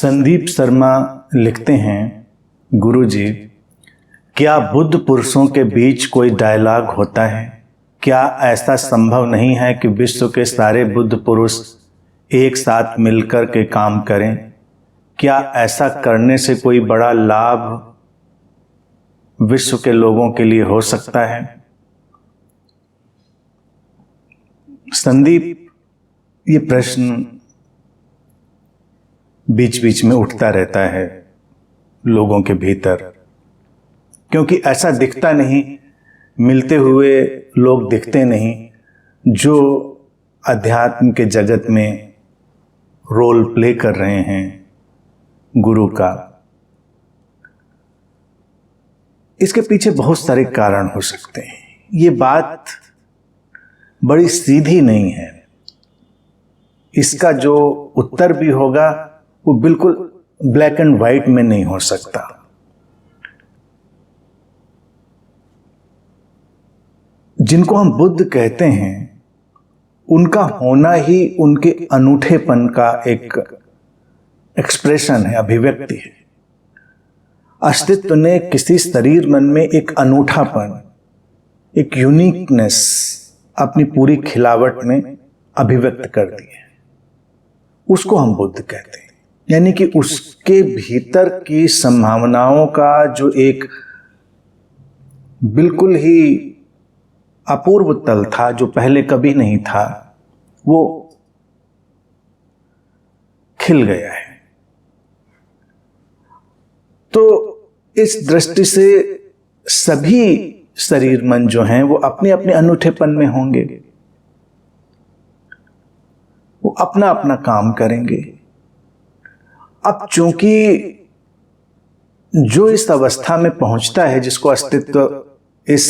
संदीप शर्मा लिखते हैं, गुरुजी, क्या बुद्ध पुरुषों के बीच कोई डायलॉग होता है? क्या ऐसा संभव नहीं है कि विश्व के सारे बुद्ध पुरुष एक साथ मिलकर के काम करें? क्या ऐसा करने से कोई बड़ा लाभ विश्व के लोगों के लिए हो सकता है? संदीप, ये प्रश्न बीच बीच में उठता रहता है लोगों के भीतर, क्योंकि ऐसा दिखता नहीं, मिलते हुए लोग दिखते नहीं जो अध्यात्म के जगत में रोल प्ले कर रहे हैं गुरु का। इसके पीछे बहुत सारे कारण हो सकते हैं। ये बात बड़ी सीधी नहीं है। इसका जो उत्तर भी होगा वो बिल्कुल ब्लैक एंड व्हाइट में नहीं हो सकता। जिनको हम बुद्ध कहते हैं, उनका होना ही उनके अनूठेपन का एक एक्सप्रेशन है, अभिव्यक्ति है। अस्तित्व ने किसी शरीर मन में एक अनूठापन, एक यूनिकनेस अपनी पूरी खिलावट में अभिव्यक्त कर दी है। उसको हम बुद्ध कहते हैं। यानी कि उसके भीतर की संभावनाओं का जो एक बिल्कुल ही अपूर्व तल था, जो पहले कभी नहीं था, वो खिल गया है। तो इस दृष्टि से सभी शरीर मन जो हैं वो अपने अपने अनूठेपन में होंगे, वो अपना अपना काम करेंगे। अब चूंकि जो इस अवस्था में पहुंचता है, जिसको अस्तित्व इस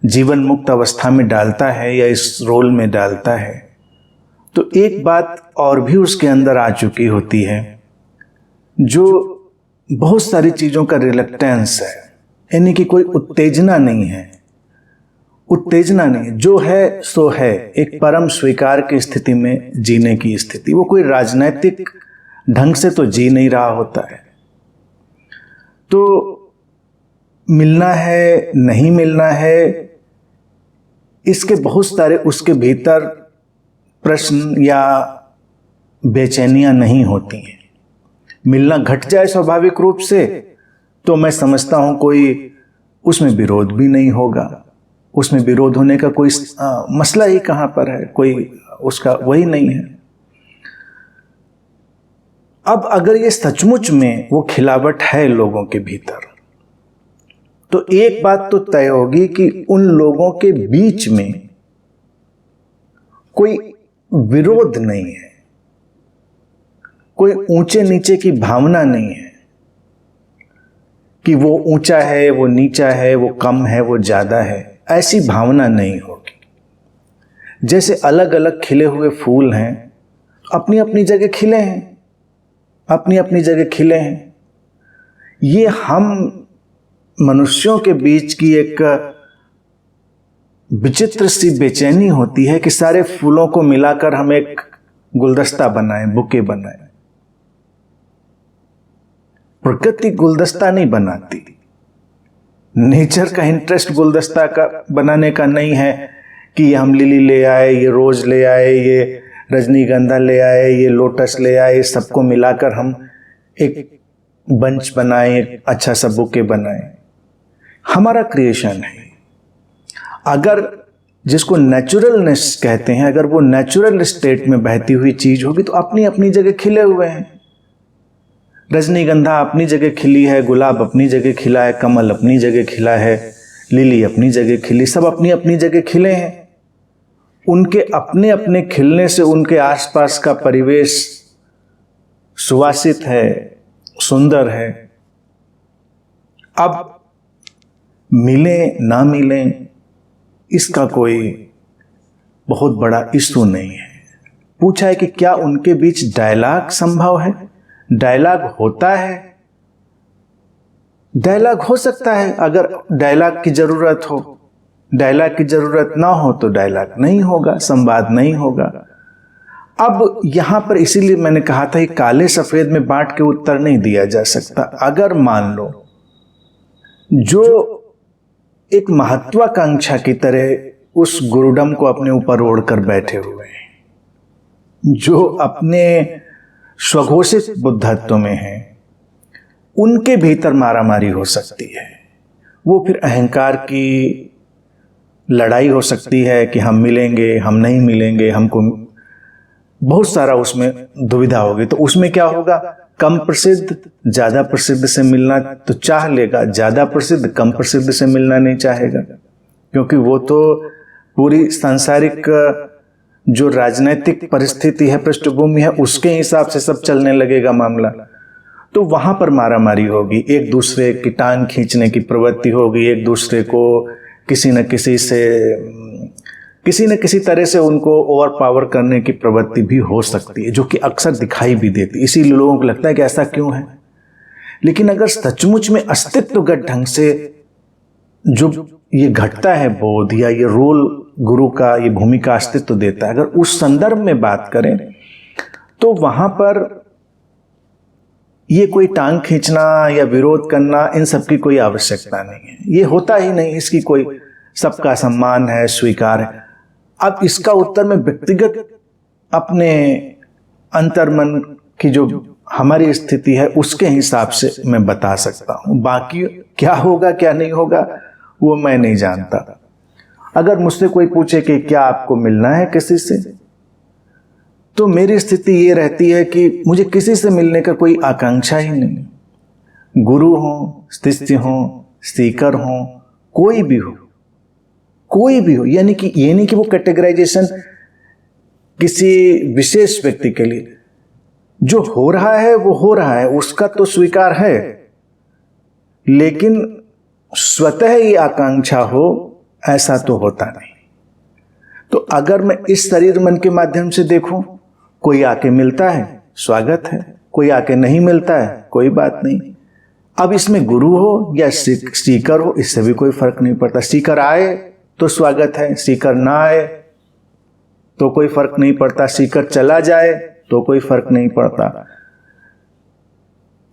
जीवन मुक्त अवस्था में डालता है या इस रोल में डालता है, तो एक बात और भी उसके अंदर आ चुकी होती है, जो बहुत सारी चीजों का रिलक्टेंस है। यानी कि कोई उत्तेजना नहीं है, उत्तेजना नहीं है, जो है सो है, एक परम स्वीकार की स्थिति में जीने की स्थिति। वो कोई राजनैतिक ढंग से तो जी नहीं रहा होता है। तो मिलना है, नहीं मिलना है, इसके बहुत सारे उसके भीतर प्रश्न या बेचैनियां नहीं होती हैं। मिलना घट जाए स्वाभाविक रूप से तो मैं समझता हूं कोई उसमें विरोध भी नहीं होगा। उसमें विरोध होने का कोई मसला ही कहां पर है, कोई उसका वही नहीं है। अब अगर ये सचमुच में वो खिलावट है लोगों के भीतर, तो एक बात तो तय होगी कि उन लोगों के बीच में कोई विरोध नहीं है, कोई ऊंचे नीचे की भावना नहीं है कि वो ऊंचा है, वो नीचा है, वो कम है, वो ज्यादा है। ऐसी भावना नहीं होगी। जैसे अलग अलग खिले हुए फूल हैं, अपनी अपनी जगह खिले हैं, अपनी अपनी जगह खिले हैं। ये हम मनुष्यों के बीच की एक विचित्र सी बेचैनी होती है कि सारे फूलों को मिलाकर हम एक गुलदस्ता बनाएं, बुके बनाएं। प्रकृति गुलदस्ता नहीं बनाती। नेचर का इंटरेस्ट गुलदस्ता का बनाने का नहीं है कि ये हम लिली ले आए, ये रोज ले आए, ये रजनीगंधा ले आए, ये लोटस ले आए, सबको मिलाकर हम एक बंच बनाए, एक अच्छा सा बुके बनाए। हमारा क्रिएशन है। अगर जिसको नेचुरलनेस कहते हैं, अगर वो नेचुरल स्टेट में बहती हुई चीज होगी तो अपनी अपनी जगह खिले हुए हैं। रजनीगंधा अपनी जगह खिली है, गुलाब अपनी जगह खिला है, कमल अपनी जगह खिला है, लिली अपनी जगह खिली, सब अपनी अपनी जगह खिले हैं। उनके अपने अपने खिलने से उनके आसपास का परिवेश सुवासित है, सुंदर है। अब मिलें ना मिलें, इसका कोई बहुत बड़ा इश्यू नहीं है। पूछा है कि क्या उनके बीच डायलॉग संभव है? डायलॉग होता है, डायलॉग हो सकता है अगर डायलॉग की जरूरत हो। डायलॉग की जरूरत ना हो तो डायलॉग नहीं होगा, संवाद नहीं होगा। अब यहां पर इसीलिए मैंने कहा था कि काले सफेद में बांट के उत्तर नहीं दिया जा सकता। अगर मान लो जो एक महत्वाकांक्षा की तरह उस गुरुडम को अपने ऊपर ओढ़कर बैठे हुए हैं, जो अपने स्वघोषित बुद्धत्व में हैं, उनके भीतर मारामारी हो सकती है। वो फिर अहंकार की लड़ाई हो सकती है कि हम मिलेंगे, हम नहीं मिलेंगे, हमको बहुत सारा उसमें दुविधा होगी। तो उसमें क्या होगा, कम प्रसिद्ध ज्यादा प्रसिद्ध से मिलना तो चाह लेगा, ज्यादा प्रसिद्ध कम प्रसिद्ध से मिलना नहीं चाहेगा, क्योंकि वो तो पूरी सांसारिक जो राजनीतिक परिस्थिति है, पृष्ठभूमि है, उसके हिसाब से सब चलने लगेगा मामला। तो वहां पर मारामारी होगी, एक दूसरे की टांग खींचने की प्रवृत्ति होगी, एक दूसरे को किसी न किसी तरह से उनको ओवर पावर करने की प्रवृत्ति भी हो सकती है, जो कि अक्सर दिखाई भी देती। इसीलिए लोगों को लगता है कि ऐसा क्यों है। लेकिन अगर सचमुच में अस्तित्वगत ढंग से जो ये घटता है बोध या ये रोल गुरु का, ये भूमिका अस्तित्व देता है, अगर उस संदर्भ में बात करें तो वहां पर ये कोई टांग खींचना या विरोध करना, इन सब की कोई आवश्यकता नहीं है। ये होता ही नहीं, इसकी कोई, सबका सम्मान है, स्वीकार है। अब इसका उत्तर मैं व्यक्तिगत अपने अंतर्मन की जो हमारी स्थिति है उसके हिसाब से मैं बता सकता हूं। बाकी क्या होगा क्या नहीं होगा वो मैं नहीं जानता। अगर मुझसे कोई पूछे कि क्या आपको मिलना है किसी से, तो मेरी स्थिति ये रहती है कि मुझे किसी से मिलने का कोई आकांक्षा ही नहीं। गुरु हो, शिष्य हो, सीकर हो, कोई भी हो, कोई भी हो, यानी कि ये नहीं कि वो कैटेगराइजेशन किसी विशेष व्यक्ति के लिए। जो हो रहा है वो हो रहा है, उसका तो स्वीकार है, लेकिन स्वतः ही आकांक्षा हो ऐसा तो होता नहीं। तो अगर मैं इस शरीर मन के माध्यम से देखूं, कोई आके मिलता है स्वागत है, कोई आके नहीं मिलता है कोई बात नहीं। अब इसमें गुरु हो या सीकर हो, इससे भी कोई फर्क नहीं पड़ता। सीकर आए तो स्वागत है, सीकर ना आए तो कोई फर्क नहीं पड़ता, सीकर चला जाए तो कोई फर्क नहीं पड़ता।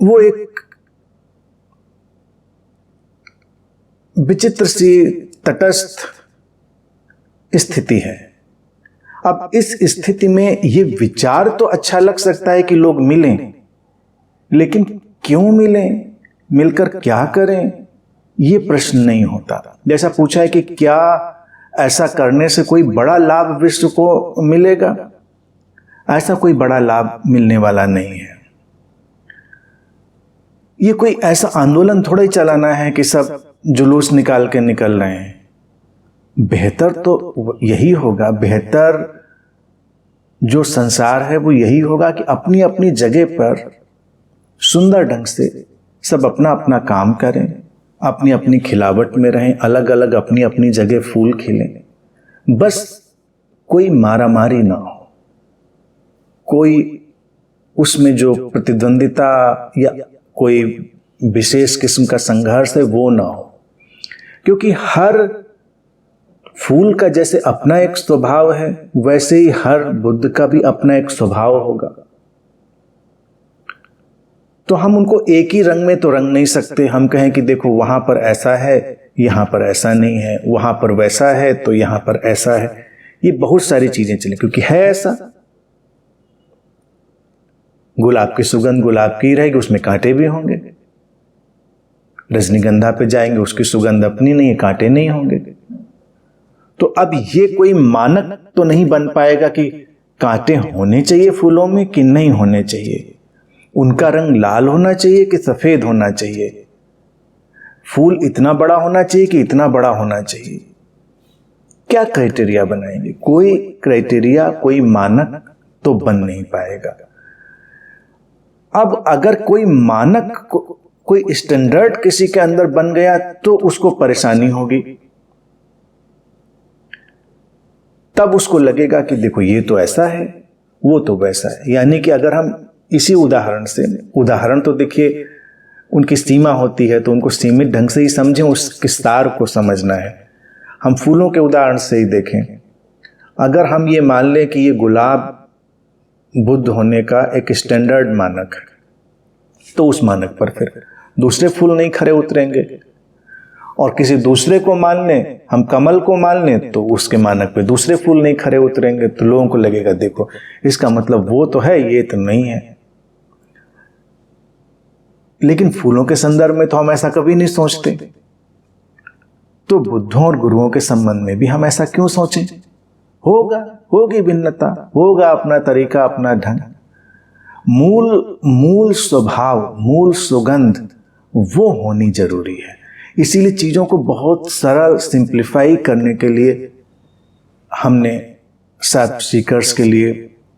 वो एक विचित्र सी तटस्थ स्थिति है। अब इस स्थिति में ये विचार तो अच्छा लग सकता है कि लोग मिलें, लेकिन क्यों मिलें, मिलकर क्या करें, ये प्रश्न नहीं होता। जैसा पूछा है कि क्या ऐसा करने से कोई बड़ा लाभ विश्व को मिलेगा, ऐसा कोई बड़ा लाभ मिलने वाला नहीं है। ये कोई ऐसा आंदोलन थोड़ा ही चलाना है कि सब जुलूस निकाल के निकल रहे हैं। बेहतर तो यही होगा, बेहतर जो संसार है वो यही होगा कि अपनी अपनी जगह पर सुंदर ढंग से सब अपना अपना काम करें, अपनी अपनी खिलावट में रहें, अलग अलग अपनी अपनी जगह फूल खिलें, बस कोई मारामारी ना हो, कोई उसमें जो प्रतिद्वंदिता या कोई विशेष किस्म का संघर्ष है वो ना हो। क्योंकि हर फूल का जैसे अपना एक स्वभाव है, वैसे ही हर बुद्ध का भी अपना एक स्वभाव होगा। तो हम उनको एक ही रंग में तो रंग नहीं सकते। हम कहें कि देखो वहां पर ऐसा है, यहां पर ऐसा नहीं है, वहां पर वैसा है तो यहां पर ऐसा है। ये बहुत सारी चीजें चले, क्योंकि है ऐसा। गुलाब की सुगंध गुलाब की रहेगी, उसमें कांटे भी होंगे। रजनीगंधा पे जाएंगे, उसकी सुगंध अपनी नहीं है, कांटे नहीं होंगे। तो अब ये कोई मानक तो नहीं बन पाएगा कि कांटे होने चाहिए फूलों में कि नहीं होने चाहिए, उनका रंग लाल होना चाहिए कि सफेद होना चाहिए, फूल इतना बड़ा होना चाहिए कि इतना बड़ा होना चाहिए। क्या क्राइटेरिया बनाएंगे? कोई क्राइटेरिया, कोई मानक तो बन नहीं पाएगा। अब अगर कोई मानक, कोई स्टैंडर्ड किसी के अंदर बन गया तो उसको परेशानी होगी। तब उसको लगेगा कि देखो ये तो ऐसा है, वो तो वैसा है। यानी कि अगर हम इसी उदाहरण से, उदाहरण तो देखिए उनकी सीमा होती है तो उनको सीमित ढंग से ही समझें, उस विस्तार को समझना है। हम फूलों के उदाहरण से ही देखें। अगर हम ये मान लें कि ये गुलाब बुद्ध होने का एक स्टैंडर्ड मानक है, तो उस मानक पर फिर दूसरे फूल नहीं खरे उतरेंगे। और किसी दूसरे को मान लें, हम कमल को मान लें, तो उसके मानक पे दूसरे फूल नहीं खरे उतरेंगे। तो लोगों को लगेगा देखो इसका मतलब वो तो है, ये तो नहीं है। लेकिन फूलों के संदर्भ में तो हम ऐसा कभी नहीं सोचते। तो बुद्धों और गुरुओं के संबंध में भी हम ऐसा क्यों सोचें? होगी भिन्नता, होगा अपना तरीका, अपना ढंग। मूल स्वभाव, मूल सुगंध वो होनी जरूरी है। इसीलिए चीजों को बहुत सरल सिंप्लीफाई करने के लिए हमने सात सीकर्स के लिए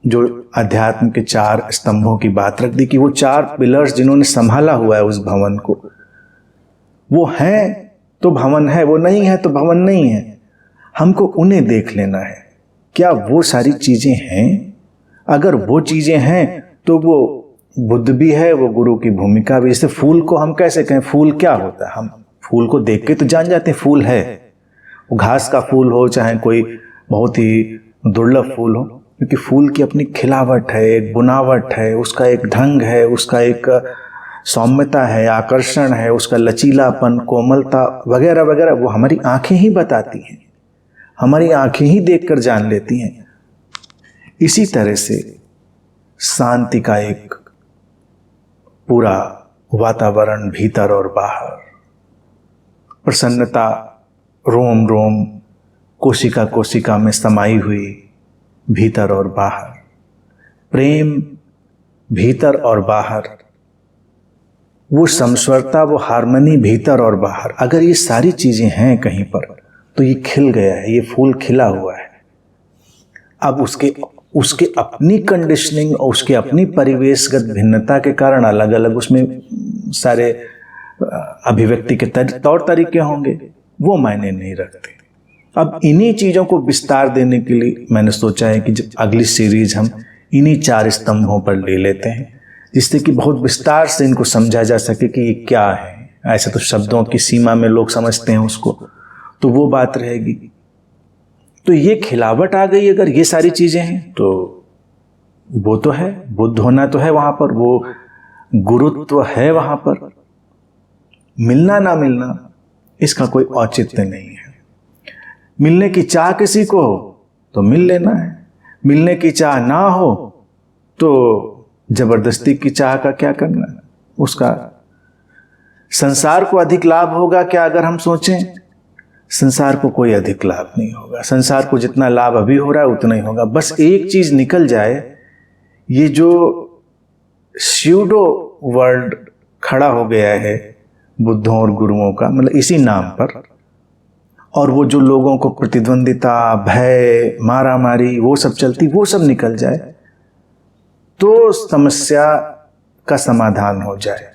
जो अध्यात्म के 4 स्तंभों की बात रख दी कि वो 4 पिलर्स जिन्होंने संभाला हुआ है उस भवन को, वो हैं तो भवन है, वो नहीं है तो भवन नहीं है। हमको उन्हें देख लेना है, क्या वो सारी चीजें हैं? अगर वो चीजें हैं तो वो बुद्ध भी है, वो गुरु की भूमिका भी। जैसे फूल को हम कैसे कहें फूल क्या होता है? हम फूल को देख के तो जान जाते हैं फूल है। वो घास का फूल हो चाहे कोई बहुत ही दुर्लभ फूल हो, क्योंकि फूल की अपनी खिलावट है, एक बुनावट है, उसका एक ढंग है, उसका एक सौम्यता है, आकर्षण है, उसका लचीलापन, कोमलता वगैरह वगैरह, वो हमारी आंखें ही बताती हैं, हमारी आंखें ही देखकर जान लेती हैं। इसी तरह से शांति का एक पूरा वातावरण भीतर और बाहर, प्रसन्नता रोम रोम, कोशिका कोशिका में समाई हुई भीतर और बाहर, प्रेम भीतर और बाहर, वो समस्वरता, वो हार्मनी भीतर और बाहर। अगर ये सारी चीजें हैं कहीं पर तो ये खिल गया है, ये फूल खिला हुआ है। अब उसके अपनी कंडीशनिंग और उसके अपनी परिवेशगत भिन्नता के कारण अलग अलग उसमें सारे अभिव्यक्ति के तौर तरीके होंगे, वो मायने नहीं रखते। अब इन्हीं चीजों को विस्तार देने के लिए मैंने सोचा है कि जब अगली सीरीज हम इन्हीं 4 स्तंभों पर ले लेते हैं, जिससे कि बहुत विस्तार से इनको समझा जा सके कि ये क्या है। ऐसे तो शब्दों की सीमा में लोग समझते हैं उसको, तो वो बात रहेगी। तो ये खिलावट आ गई, अगर ये सारी चीजें हैं तो वो तो है, बुद्ध होना तो है वहां पर, वो गुरुत्व है वहां पर। मिलना ना मिलना इसका कोई औचित्य नहीं है। मिलने की चाह किसी को हो तो मिल लेना है, मिलने की चाह ना हो तो जबरदस्ती की चाह का क्या करना है उसका। संसार को अधिक लाभ होगा क्या अगर हम सोचें? संसार को कोई अधिक लाभ नहीं होगा। संसार को जितना लाभ अभी हो रहा है उतना ही होगा। बस एक चीज निकल जाए, ये जो स्यूडो वर्ल्ड खड़ा हो गया है बुद्धों और गुरुओं का, मतलब इसी नाम पर, और वो जो लोगों को प्रतिद्वंदिता, भय, मारामारी वो सब चलती, वो सब निकल जाए तो समस्या का समाधान हो जाए।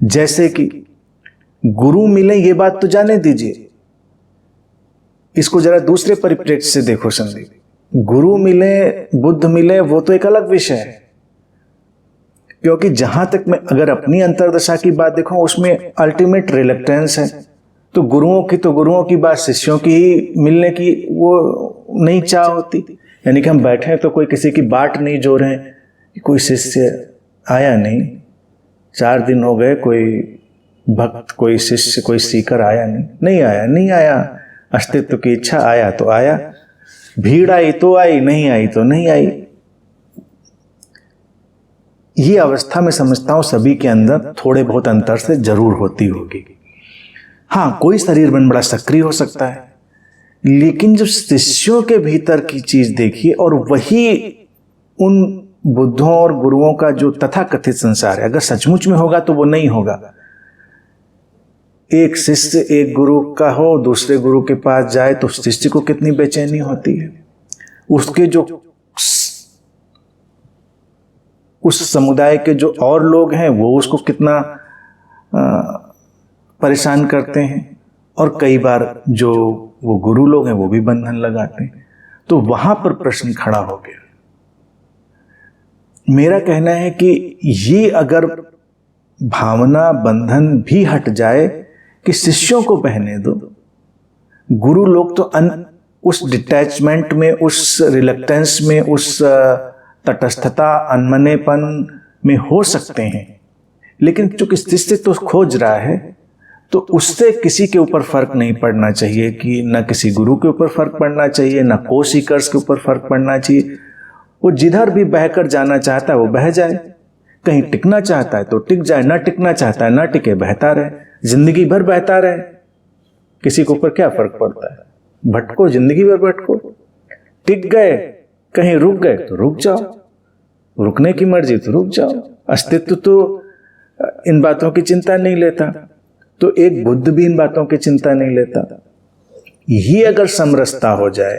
जैसे कि गुरु मिले, ये बात तो जाने दीजिए, इसको जरा दूसरे परिप्रेक्ष्य से देखो संदीप। गुरु मिले, बुद्ध मिले, वो तो एक अलग विषय है। क्योंकि जहां तक मैं अगर अपनी अंतर्दशा की बात देखूं, उसमें अल्टीमेट रिलक्टेंस है। तो गुरुओं की बात, शिष्यों की ही मिलने की वो नहीं चाह होती। यानी कि हम बैठे तो कोई किसी की बाट नहीं जो रहे हैं, कोई शिष्य आया नहीं, 4 दिन हो गए, कोई भक्त, कोई शिष्य, कोई सीकर आया नहीं आया। अस्तित्व की इच्छा, आया तो आया, भीड़ आई तो आई, नहीं आई तो नहीं आई। ये अवस्था मैं समझता हूं सभी के अंदर थोड़े बहुत अंतर से जरूर होती होगी। हाँ, कोई शरीर में बड़ा सक्रिय हो सकता है, लेकिन जब शिष्यों के भीतर की चीज देखिए, और वही उन बुद्धों और गुरुओं का जो तथाकथित संसार है, अगर सचमुच में होगा तो वो नहीं होगा। एक शिष्य एक गुरु का हो, दूसरे गुरु के पास जाए तो शिष्य को कितनी बेचैनी होती है। उसके जो उस समुदाय के जो और लोग हैं वो उसको कितना परेशान करते हैं, और कई बार जो वो गुरु लोग हैं वो भी बंधन लगाते हैं। तो वहां पर प्रश्न खड़ा हो गया। मेरा कहना है कि ये अगर भावना बंधन भी हट जाए कि शिष्यों को बहने दो, गुरु लोग तो उस डिटैचमेंट में, उस रिलक्टेंस में, उस तटस्थता अनमनेपन में हो सकते हैं, लेकिन चूंकि अस्तित्व तो खोज रहा है तो उससे किसी के ऊपर फर्क नहीं पड़ना चाहिए, कि ना किसी गुरु के ऊपर फर्क पड़ना चाहिए, ना को सीकर्स के ऊपर फर्क पड़ना चाहिए। वो जिधर भी बहकर जाना चाहता है वो बह जाए, कहीं टिकना चाहता है तो टिक जाए, ना टिकना चाहता है ना टिके, बहता रहे, जिंदगी भर बहता रहे। किसी के ऊपर क्या फर्क पड़ता है? भटको, जिंदगी भर भटको। टिक गए, कहीं रुक गए तो रुक जाओ, रुकने की मर्जी तो रुक जाओ। अस्तित्व तो इन बातों की चिंता नहीं लेता, तो एक बुद्ध भी इन बातों की चिंता नहीं लेता। ये अगर समरसता हो जाए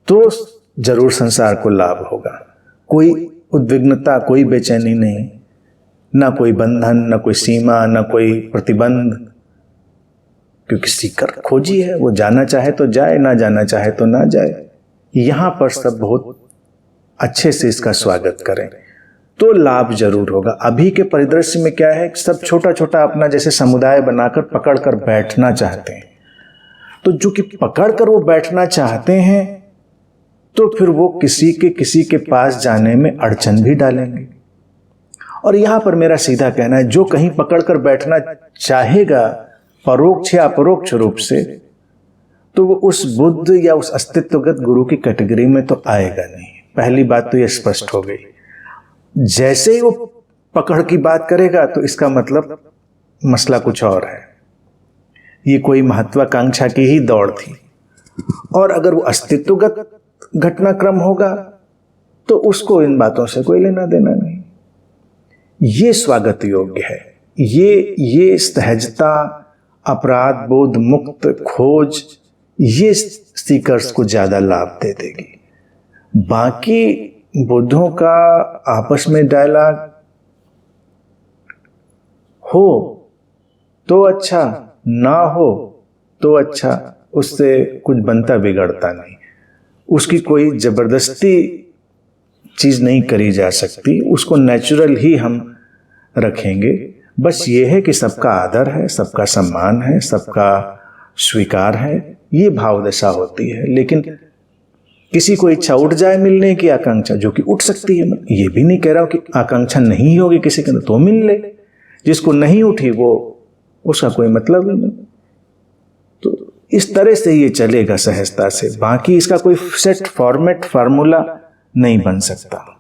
तो जरूर संसार को लाभ होगा। कोई उद्विग्नता, कोई बेचैनी नहीं, ना कोई बंधन, ना कोई सीमा, ना कोई प्रतिबंध, क्योंकि सीकर खोजी है, वो जाना चाहे तो जाए, ना जाना चाहे तो ना जाए। यहां पर सब बहुत अच्छे से इसका स्वागत करें तो लाभ जरूर होगा। अभी के परिदृश्य में क्या है, सब छोटा छोटा अपना जैसे समुदाय बनाकर पकड़ कर बैठना चाहते हैं, तो जो कि पकड़ कर वो बैठना चाहते हैं तो फिर वो किसी के पास जाने में अड़चन भी डालेंगे। और यहां पर मेरा सीधा कहना है, जो कहीं पकड़ कर बैठना चाहेगा परोक्ष या अपरोक्ष रूप से, तो वो उस बुद्ध या उस अस्तित्वगत गुरु की कैटेगरी में तो आएगा नहीं। पहली बात तो ये स्पष्ट हो गई। जैसे ही वो पकड़ की बात करेगा तो इसका मतलब मसला कुछ और है, ये कोई महत्वाकांक्षा की ही दौड़ थी। और अगर वो अस्तित्वगत घटनाक्रम होगा तो उसको इन बातों से कोई लेना देना नहीं। ये स्वागत योग्य है। ये सहजता, अपराध बोध मुक्त खोज, ये सीकर्स को ज्यादा लाभ दे देगी। बाकी बुद्धों का आपस में डायलॉग हो तो अच्छा, ना हो तो अच्छा, उससे कुछ बनता बिगड़ता नहीं। उसकी कोई जबरदस्ती चीज नहीं करी जा सकती, उसको नेचुरल ही हम रखेंगे। बस ये है कि सबका आदर है, सबका सम्मान है, सबका स्वीकार है, ये भावदशा होती है। लेकिन किसी को इच्छा उठ जाए मिलने की आकांक्षा, जो कि उठ सकती है, मैं ये भी नहीं कह रहा हूं कि आकांक्षा नहीं होगी किसी के अंदर तो मिल ले, जिसको नहीं उठी वो उसका कोई मतलब ही नहीं। तो इस तरह से ये चलेगा सहजता से, बाकी इसका कोई सेट फॉर्मेट फार्मूला नहीं बन सकता।